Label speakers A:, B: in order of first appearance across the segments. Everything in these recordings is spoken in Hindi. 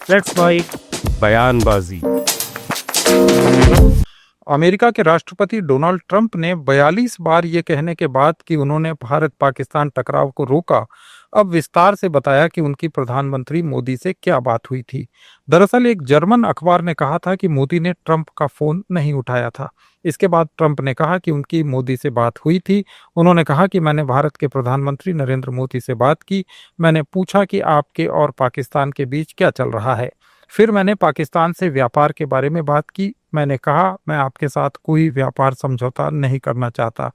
A: लेट्स भाई बयानबाजी।
B: अमेरिका के राष्ट्रपति डोनाल्ड ट्रंप ने 42 बार ये कहने के बाद कि उन्होंने भारत पाकिस्तान टकराव को रोका, अब विस्तार से बताया कि उनकी प्रधानमंत्री मोदी से क्या बात हुई थी। दरअसल एक जर्मन अखबार ने कहा था कि मोदी ने ट्रंप का फोन नहीं उठाया था। इसके बाद ट्रंप ने कहा कि उनकी मोदी से बात हुई थी। उन्होंने कहा कि मैंने भारत के प्रधानमंत्री नरेंद्र मोदी से बात की। मैंने पूछा कि आपके और पाकिस्तान के बीच क्या चल रहा है। फिर मैंने पाकिस्तान से व्यापार के बारे में बात की। मैंने कहा मैं आपके साथ कोई व्यापार समझौता नहीं करना चाहता।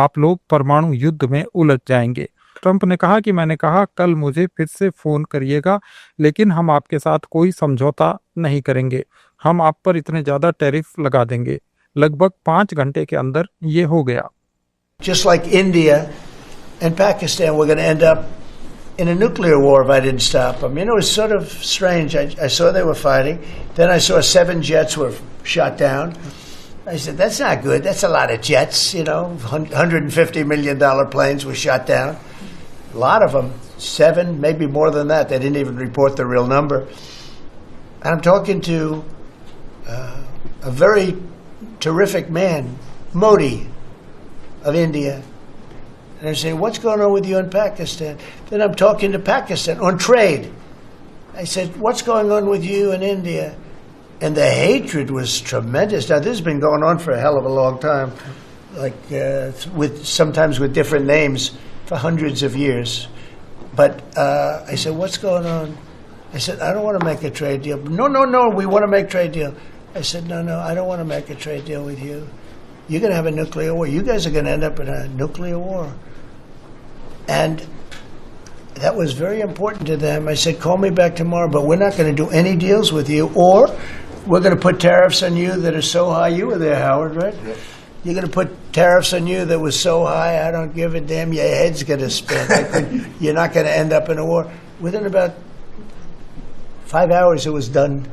B: आप लोग परमाणु युद्ध में उलझ जाएंगे। ट्रंप ने कहा कि मैंने कहा कल मुझे फिर से फोन करिएगा, लेकिन हम आपके साथ कोई समझौता नहीं करेंगे। हम आप पर इतने ज्यादा टैरिफ लगा देंगे। लगभग 5 घंटे के अंदर ये हो गया।
C: Just like India and Pakistan, we're going to end up in a nuclear war if I didn't stop them. You know, it's sort of strange. I saw they were fighting. Then I saw 7 jets were shot down. I said, that's not good. That's a lot of jets, you know. $150 million planes were shot down. A lot of them. 7, maybe more than that. They didn't even report the real number. And I'm talking to a very terrific man, Modi of India. And I say, what's going on with you in Pakistan? Then I'm talking to Pakistan on trade. I said, what's going on with you in India? And the hatred was tremendous. Now, this has been going on for a hell of a long time, like sometimes with different names for hundreds of years. But I said, what's going on? I said, I don't want to make a trade deal. No, we want to make trade deal. I said, no, I don't want to make a trade deal with you. You're going to have a nuclear war. You guys are going to end up in a nuclear war. And that was very important to them. I said, call me back tomorrow, but we're not going to do any deals with you, or we're going to put tariffs on you that are so high. You were there, Howard, right? Yeah. You're going to put tariffs on you that was so high, I don't give a damn. Your head's going to spin. You're not going to end up in a war. Within about 5 hours, it was done.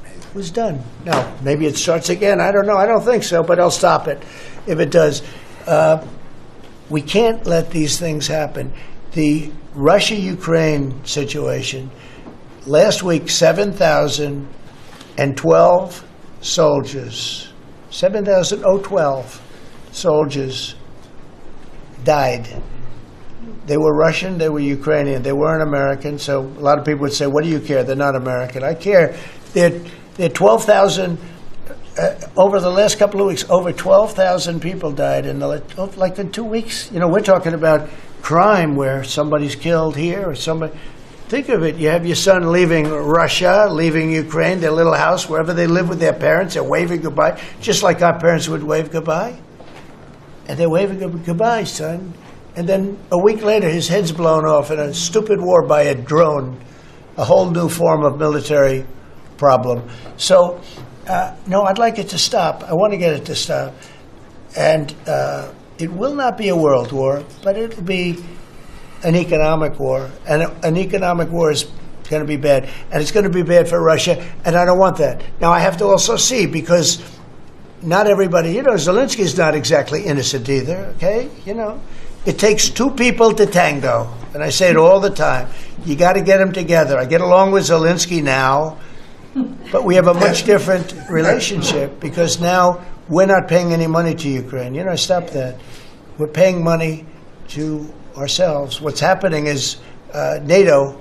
C: It was done. Now, maybe it starts again. I don't know. I don't think so, but I'll stop it if it does. We can't let these things happen. The Russia-Ukraine situation, last week, 7,012 soldiers, 7,012 soldiers died. They were Russian, they were Ukrainian, they weren't American, so a lot of people would say, what do you care? They're not American. I care. They're 12,000, over the last couple of weeks, over 12,000 people died in like in 2 weeks. You know, we're talking about crime where somebody's killed here or somebody. Think of it. You have your son leaving Russia, leaving Ukraine, their little house, wherever they live with their parents. They're waving goodbye, just like our parents would wave goodbye. And they're waving goodbye, son. And then a week later, his head's blown off in a stupid war by a drone, a whole new form of military problem. So, no, I'd like it to stop. I want to get it to stop. And it will not be a world war, but it'll be an economic war. And an economic war is going to be bad. And it's going to be bad for Russia, and I don't want that. Now, I have to also see, because not everybody, you know, Zelensky's not exactly innocent either, okay? You know, it takes 2 people to tango. And I say it all the time. You got to get them together. I get along with Zelensky now, but we have a much different relationship, because now we're not paying any money to Ukraine. You know, stop that. We're paying money to ourselves. What's happening is NATO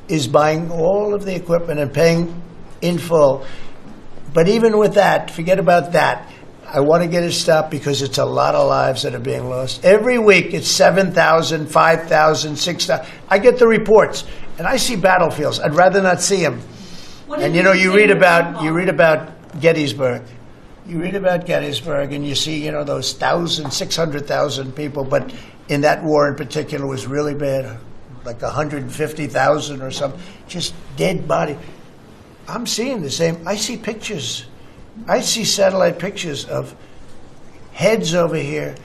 C: is buying all of the equipment and paying in full. But even with that, forget about that. I want to get it stopped, because it's a lot of lives that are being lost. Every week it's 7,000, 5,000, 6,000. I get the reports, and I see battlefields. I'd rather not see them. And you know, you read about Gettysburg. You read about Gettysburg, and you see, you know, those 600,000 people. But in that war in particular, it was really bad, like 150,000 or something, just dead body. I'm seeing the same. I see pictures. I see satellite pictures of heads over here.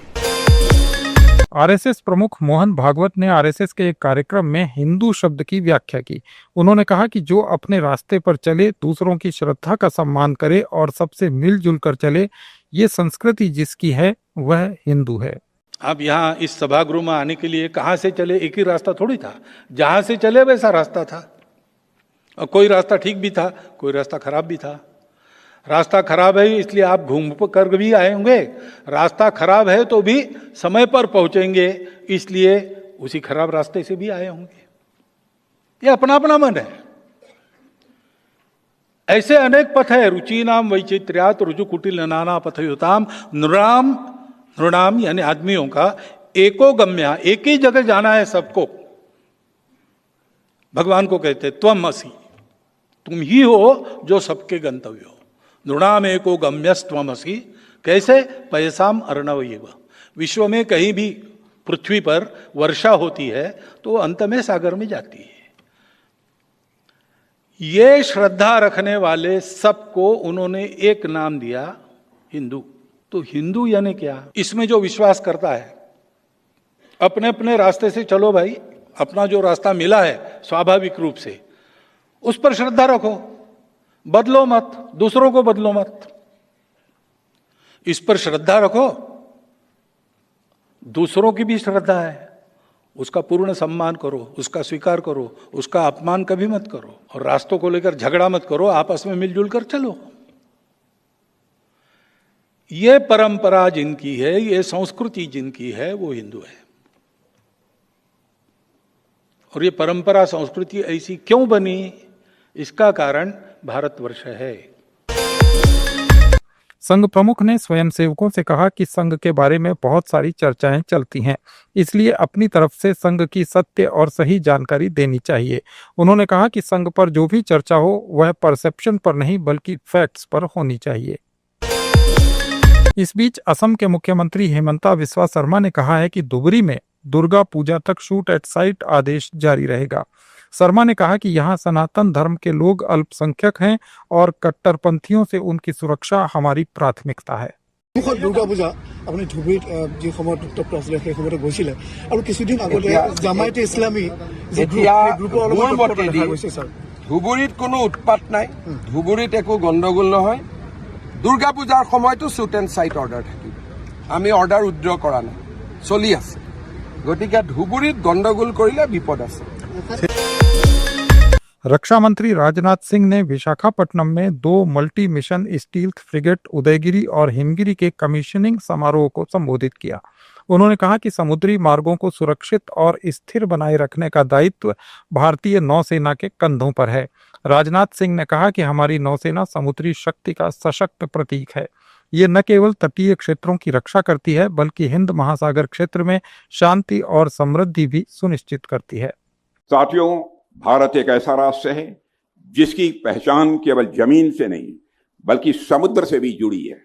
B: RSS प्रमुख मोहन भागवत ने आरएसएस के एक कार्यक्रम में हिंदू शब्द की व्याख्या की। उन्होंने कहा कि जो अपने रास्ते पर चले, दूसरों की श्रद्धा का सम्मान करे और सबसे मिलजुल कर चले, ये संस्कृति जिसकी है वह हिंदू है।
D: आप यहाँ इस सभागृह में आने के लिए कहाँ से चले? एक ही रास्ता थोड़ी था। जहां से चले वैसा रास्ता था। और कोई रास्ता ठीक भी था, कोई रास्ता खराब भी था। रास्ता खराब है इसलिए आप घूम कर भी आए होंगे, रास्ता खराब है तो भी समय पर पहुंचेंगे इसलिए उसी खराब रास्ते से भी आए होंगे। ये अपना अपना मन है। ऐसे अनेक पथ है। रुचि नाम वैचित्र्यात रुजु कुटिल नाना पथयुताम नृणाम, नृणाम यानी आदमियों का एको गम्या, एक ही जगह जाना है सबको। भगवान को कहते त्वम असि, तुम ही हो जो सबके गंतव्य हो। नृणाम एको गम्यस्त्वम असि। कैसे? पयसाम अर्णवयेव। विश्व में कहीं भी पृथ्वी पर वर्षा होती है तो अंत में सागर में जाती है। ये श्रद्धा रखने वाले सबको उन्होंने एक नाम दिया, हिंदू। तो हिंदू यानी क्या? इसमें जो विश्वास करता है, अपने अपने रास्ते से चलो भाई, अपना जो रास्ता मिला है स्वाभाविक रूप से उस पर श्रद्धा रखो, बदलो मत, दूसरों को बदलो मत। इस पर श्रद्धा रखो, दूसरों की भी श्रद्धा है, उसका पूर्ण सम्मान करो, उसका स्वीकार करो, उसका अपमान कभी मत करो, और रास्तों को लेकर झगड़ा मत करो, आपस में मिलजुल कर चलो। ये परंपरा जिनकी है, ये संस्कृति जिनकी है, वो हिंदू है। और ये परंपरा संस्कृति ऐसी क्यों बनी? इसका कारण भारतवर्ष है।
B: संघ प्रमुख ने स्वयंसेवकों से कहा कि संघ के बारे में बहुत सारी चर्चाएं चलती हैं, इसलिए अपनी तरफ से संघ की सत्य और सही जानकारी देनी चाहिए। उन्होंने कहा कि संघ पर जो भी चर्चा हो वह परसेप्शन पर नहीं बल्कि फैक्ट्स पर होनी चाहिए। इस बीच असम के मुख्यमंत्री हेमंता बिस्वा शर्मा ने कहा है कि धुबरी में दुर्गा पूजा तक शूट एट साइट आदेश जारी रहेगा। शर्मा ने कहा कि यहाँ सनातन धर्म के लोग अल्पसंख्यक हैं और कट्टरपंथियों से उनकी सुरक्षा हमारी प्राथमिकता है।
E: दुर्गा पूजा अपनी धुबुरीत जो समय उत्तप्त आছিলে সেই সময়তে গৈছিলে আৰু কিছুদিন আগতে জামায়াতে ইছলামী
F: ধুবুৰীত কোনো উৎপাত নাই, ধুবুৰীত একো গণ্ডগোল নহয়। দুৰ্গা পূজাৰ সময়তো শুট এণ্ড সাইট অৰ্ডাৰ থাকিব। আমি অৰ্ডাৰ উইথড্ৰ কৰা নাই, চলি আছে। গতিকে ধুবুৰীত গণ্ডগোল কৰিলে বিপদ আছে।
B: रक्षा मंत्री राजनाथ सिंह ने विशाखापट्टनम में 2 multi mission stealth frigate Udaygiri और हिमगिरी के कमीशनिंग समारोह को संबोधित किया। उन्होंने कहा कि समुद्री मार्गों को सुरक्षित और स्थिर बनाए रखने का दायित्व भारतीय नौसेना के कंधों पर है। राजनाथ सिंह ने कहा कि हमारी नौसेना समुद्री शक्ति का सशक्त प्रतीक है। ये न केवल तटीय क्षेत्रों की रक्षा करती है बल्कि हिंद महासागर क्षेत्र में शांति और समृद्धि भी सुनिश्चित करती है।
G: साथियों, भारत एक ऐसा राष्ट्र है जिसकी पहचान केवल जमीन से नहीं बल्कि समुद्र से भी जुड़ी है।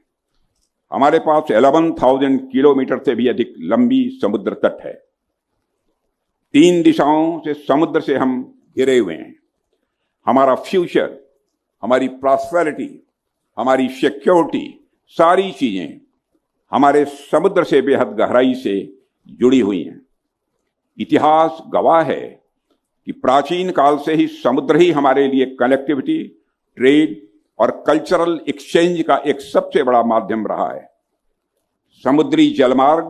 G: हमारे पास 11,000 किलोमीटर से भी अधिक लंबी समुद्र तट है। 3 दिशाओं से समुद्र से हम घिरे हुए हैं। हमारा फ्यूचर, हमारी प्रॉस्पेरिटी, हमारी सिक्योरिटी, सारी चीजें हमारे समुद्र से बेहद गहराई से जुड़ी हुई हैं। इतिहास गवाह है कि प्राचीन काल से ही समुद्र ही हमारे लिए कनेक्टिविटी, ट्रेड और कल्चरल एक्सचेंज का एक सबसे बड़ा माध्यम रहा है। समुद्री जलमार्ग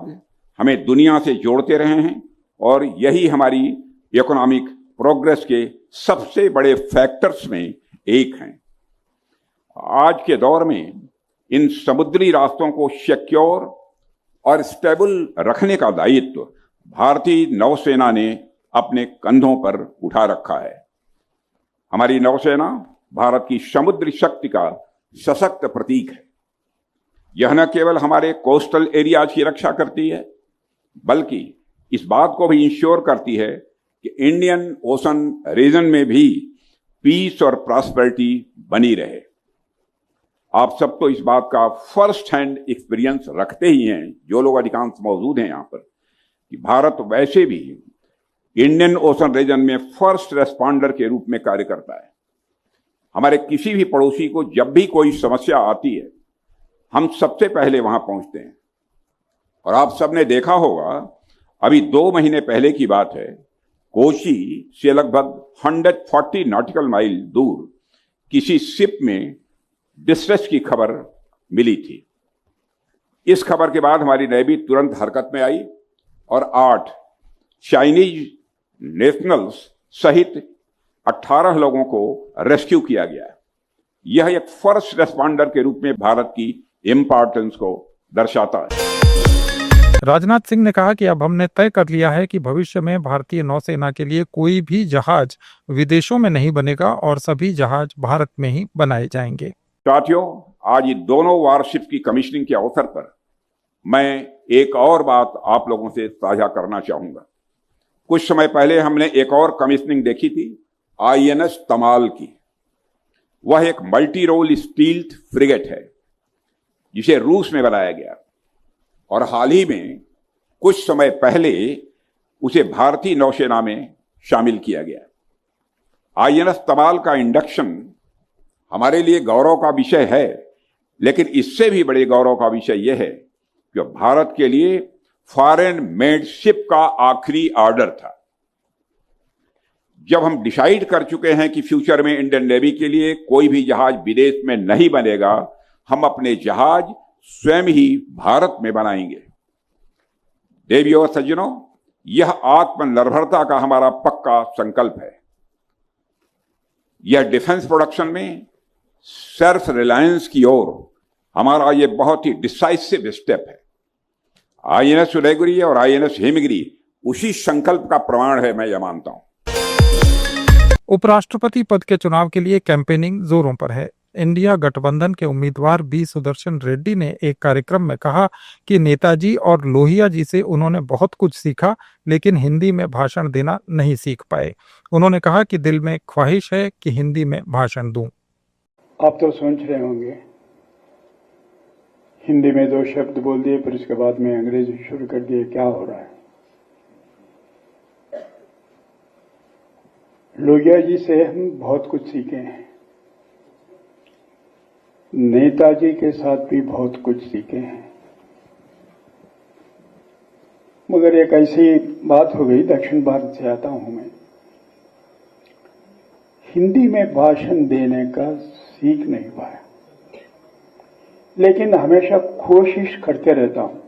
G: हमें दुनिया से जोड़ते रहे हैं और यही हमारी इकोनॉमिक प्रोग्रेस के सबसे बड़े फैक्टर्स में एक हैं। आज के दौर में इन समुद्री रास्तों को सिक्योर और स्टेबल रखने का दायित्व भारतीय नौसेना ने अपने कंधों पर उठा रखा है। हमारी नौसेना भारत की समुद्री शक्ति का सशक्त प्रतीक है। यह न केवल हमारे कोस्टल एरियाज की रक्षा करती है बल्कि इस बात को भी इंश्योर करती है कि इंडियन ओशन रीजन में भी पीस और प्रॉस्पेरिटी बनी रहे। आप सब तो इस बात का फर्स्ट हैंड एक्सपीरियंस रखते ही हैं, जो लोग अधिकांश मौजूद हैं यहाँ पर, कि भारत वैसे भी इंडियन ओशन रीजन में फर्स्ट रेस्पॉन्डर के रूप में कार्य करता है। हमारे किसी भी पड़ोसी को जब भी कोई समस्या आती है, हम सबसे पहले वहां पहुंचते हैं। और आप सबने देखा होगा, अभी 2 महीने पहले की बात है, कोची से लगभग 140 नॉटिकल माइल दूर किसी शिप में डिस्ट्रेस की खबर मिली थी। इस खबर के बाद हमारी नेवी तुरंत हरकत में आई और 8 चाइनीज नेशनल्स सहित 18 लोगों को रेस्क्यू किया गया है। यह एक फर्स्ट रेस्पॉन्डर के रूप में भारत की इंपॉर्टेंस को दर्शाता है।
B: राजनाथ सिंह ने कहा कि अब हमने तय कर लिया है कि भविष्य में भारतीय नौसेना के लिए कोई भी जहाज विदेशों में नहीं बनेगा और सभी जहाज भारत में ही बनाए जाएंगे।
G: साथियों, आज ये दोनों वारशिप्स की कमीशनिंग के अवसर पर मैं एक और बात आप लोगों से साझा करना चाहूंगा। कुछ समय पहले हमने एक और कमीशनिंग देखी थी INS तमाल की। वह एक मल्टी रोल स्टील्थ फ्रिगेट है जिसे रूस में बनाया गया और हाल ही में कुछ समय पहले उसे भारतीय नौसेना में शामिल किया गया। INS तमाल का इंडक्शन हमारे लिए गौरव का विषय है, लेकिन इससे भी बड़े गौरव का विषय यह है कि भारत के लिए फॉरेन मेड शिप का आखिरी ऑर्डर था। जब हम डिसाइड कर चुके हैं कि फ्यूचर में इंडियन नेवी के लिए कोई भी जहाज विदेश में नहीं बनेगा, हम अपने जहाज स्वयं ही भारत में बनाएंगे। देवियों और सज्जनों, यह आत्मनिर्भरता का हमारा पक्का संकल्प है। यह डिफेंस प्रोडक्शन में सेल्फ रिलायंस की ओर हमारा यह बहुत ही डिसाइसिव स्टेप है। INS उदयगिरी और INS हिमगिरी उसी संकल्प का प्रमाण है, मैं यह मानता हूं।
B: उपराष्ट्रपति पद के चुनाव के लिए कैंपेनिंग जोरों पर है। इंडिया गठबंधन के उम्मीदवार बी सुदर्शन रेड्डी ने एक कार्यक्रम में कहा कि नेताजी और लोहिया जी से उन्होंने बहुत कुछ सीखा, लेकिन हिंदी में भाषण देना नहीं सीख पाए। उन्होंने कहा कि दिल में ख्वाहिश है कि हिंदी में भाषण दूं।
H: आप तो सोच रहे होंगे हिंदी में 2 शब्द बोल दिए, फिर उसके बाद में अंग्रेजी शुरू कर दिए, क्या हो रहा है। लोहिया जी से हम बहुत कुछ सीखे हैं, नेताजी के साथ भी बहुत कुछ सीखे हैं, मगर एक ऐसी बात हो गई, दक्षिण भारत से आता हूं मैं, हिंदी में भाषण देने का सीख नहीं पाया, लेकिन हमेशा कोशिश करते रहता हूं।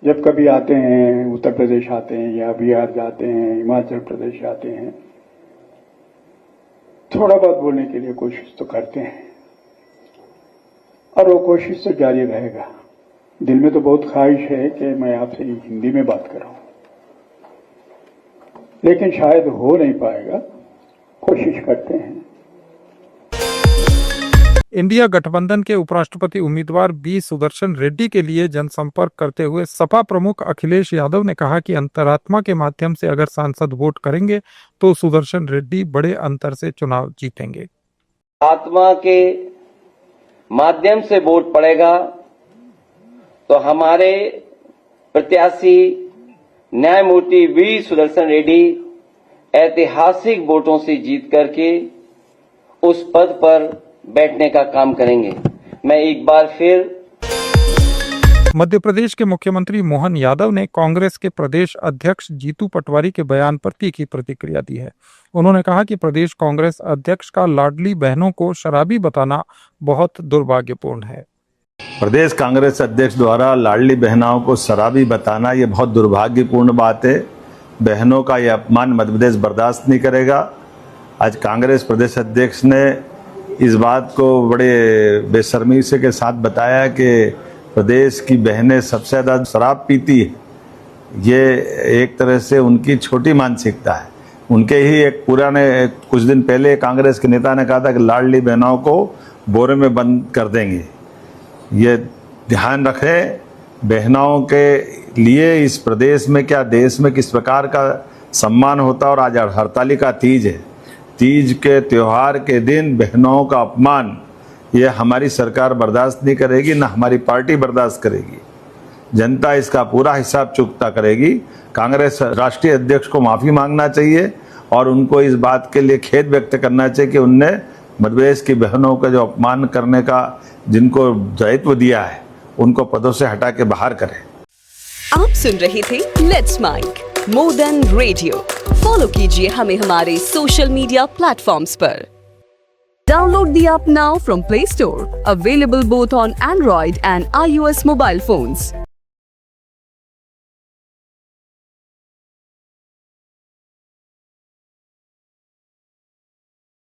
H: जब कभी आते हैं, उत्तर प्रदेश आते हैं या बिहार जाते हैं, हिमाचल प्रदेश आते हैं, थोड़ा बहुत बोलने के लिए कोशिश तो करते हैं और वो कोशिश तो जारी रहेगा। दिल में तो बहुत ख्वाहिश है कि मैं आपसे हिंदी में बात कर रहा हूं, लेकिन शायद हो नहीं पाएगा, कोशिश करते हैं।
B: इंडिया गठबंधन के उपराष्ट्रपति उम्मीदवार बी सुदर्शन रेड्डी के लिए जनसंपर्क करते हुए सपा प्रमुख अखिलेश यादव ने कहा कि अंतरात्मा के माध्यम से अगर सांसद वोट करेंगे तो सुदर्शन रेड्डी बड़े अंतर से चुनाव जीतेंगे।
I: आत्मा के माध्यम से वोट पड़ेगा तो हमारे प्रत्याशी न्यायमूर्ति वी सुदर्शन रेड्डी ऐतिहासिक वोटों से जीत करके उस पद पर बैठने का काम करेंगे। मैं एक बार फिर
B: मध्य प्रदेश के मुख्यमंत्री मोहन यादव ने कांग्रेस के प्रदेश अध्यक्ष जीतू पटवारी के बयान पर तीखी प्रतिक्रिया दी है। उन्होंने कहा कि प्रदेश कांग्रेस अध्यक्ष का लाडली बहनों को शराबी बताना बहुत दुर्भाग्यपूर्ण है।
J: प्रदेश कांग्रेस अध्यक्ष द्वारा लाडली बहनों को शराबी बताना ये बहुत दुर्भाग्यपूर्ण बात है। बहनों का ये अपमान मध्य प्रदेश बर्दाश्त नहीं करेगा। आज कांग्रेस प्रदेश अध्यक्ष ने इस बात को बड़े बेशर्मी से के साथ बताया कि प्रदेश की बहनें सबसे ज़्यादा शराब पीती है। ये एक तरह से उनकी छोटी मानसिकता है। उनके ही एक पुराने कुछ दिन पहले कांग्रेस के नेता ने कहा था कि लाडली बहनों को बोरे में बंद कर देंगे। ये ध्यान रखें, बहनों के लिए इस प्रदेश में क्या देश में किस प्रकार का सम्मान होता है। और आज हरतालिका तीज है, तीज के त्योहार के दिन बहनों का अपमान ये हमारी सरकार बर्दाश्त नहीं करेगी, ना हमारी पार्टी बर्दाश्त करेगी। जनता इसका पूरा हिसाब चुकता करेगी। कांग्रेस राष्ट्रीय अध्यक्ष को माफ़ी मांगना चाहिए और उनको इस बात के लिए खेद व्यक्त करना चाहिए कि उनने मध्य प्रदेश की बहनों का जो अपमान करने का जिनको दायित्व दिया है उनको पदों से हटा के बाहर करें।
K: आप सुन रहे थे let's mike more than radio. Follow कीजिए हमें हमारे सोशल मीडिया प्लेटफॉर्म्स पर। Download the app now from Play Store, available both on Android and iOS mobile phones.